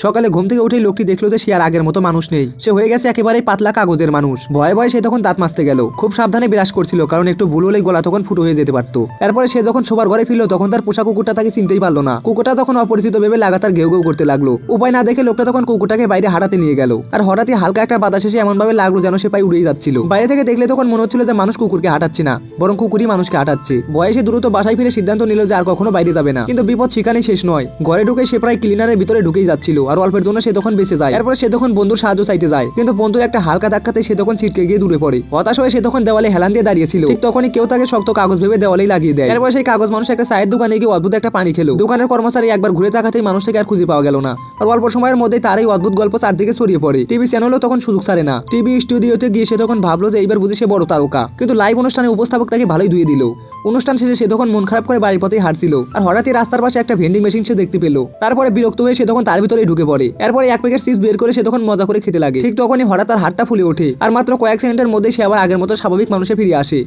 সকালে ঘুম থেকে উঠেই লোকটি দেখলো যে সে আর আগের মতো মানুষ নেই, সে হয়ে গেছে একেবারেই পাতলা কাগজের মানুষ। ভয়ে ভয়ে সে তখন দাঁত মাজতে গেল, খুব সাবধানে বিরাজ করছিল, কারণ একটু ভুল হলেই গলা তখন ফুটো হয়ে যেতে পারতো। এরপরে সে যখন শোবার ঘরে ফিরল তখন তার পোষা কুকুরটা তাকে চিনতেই পারলো না। কুকুরটা তখন অপরিচিত ভেবে লাগাতার ঘেউ ঘেউ করতে লাগলো। উপায় না দেখে লোকটা তখন কুকুরটাকে বাইরে হাঁটাতে নিয়ে গেল, আর হঠাৎই হালকা একটা বাতাস এসে এমন ভাবে লাগলো যেন সে পায়ে উড়েই যাচ্ছিল। বাইরে থেকে দেখলে তখন মনে হচ্ছিল যে মানুষ কুকুরকে হাঁটাচ্ছে না, বরং কুকুরই মানুষকে হাঁটাচ্ছে। বয়সে দ্রুত বাসায় ফিরে সিদ্ধান্ত নিল যে আর কখনো বাইরে যাবে না। কিন্তু বিপদ সেখানেই শেষ নয়। ঘরে ঢুকে সে প্রায় ক্লিনারের ভিতরে ঢুকেই যাচ্ছিল, আর অল্পের জন্য সে তখন বেঁচে যায়। এরপরে সে তখন বন্ধুর সাহায্য চাইতে যায়, কিন্তু বন্ধুর একটা হালকা ধাক্কাতে সে তখন ছিটকে গিয়ে দূরে পড়ে। হতাশ হয়ে সে তখন দেওয়ালে হেলান দিয়ে দাঁড়িয়েছিল। ঠিক তখনই কেউ তাকে শক্ত কাগজ ভেবে দেওয়ালেই লাগিয়ে দেয়। এরপর সেই কাগজ মানুষ একটা চায়ের দোকানে গিয়ে অদ্ভুত একটা পানি খেলো। দোকানের কর্মচারী একবার ঘুরে তাকাতেই মানুষটাকে আর খুঁজে পাওয়া গেল না। আর অল্প সময়ের মধ্যেই তার এই অদ্ভুত গল্প চারদিকে ছড়িয়ে পড়ে। টিভি চ্যানেলও তখন সুযোগ ছাড়ে না। টিভি স্টুডিওতে গিয়ে সে তখন ভাবলো যে এইবার বুঝি সে বড় তারকা, কিন্তু লাইভ অনুষ্ঠানে উপস্থাপক তাকে ভালোই ধুয়ে দিল। অনুষ্ঠান শেষে সে তখন মন খারাপ করে বাড়ির পথেই হাঁটছিল, আর হঠাৎই রাস্তার পাশে একটা ভেন্ডিং মেশিন সে দেখতে পেল। তারপরে বিরক্ত হয়ে সে তখন তার ভিতরেই ঢুকে পড়ে। এরপরে এক প্যাকেট চিপস বের করে সে তখন মজা করে খেতে লাগে। ঠিক তখনই হঠাৎ তার হাতটা ফুলে ওঠে, আর মাত্র কয়েক সেকেন্ডের মধ্যে সে আবার আগের মতো স্বাভাবিক মানুষে ফিরে আসে।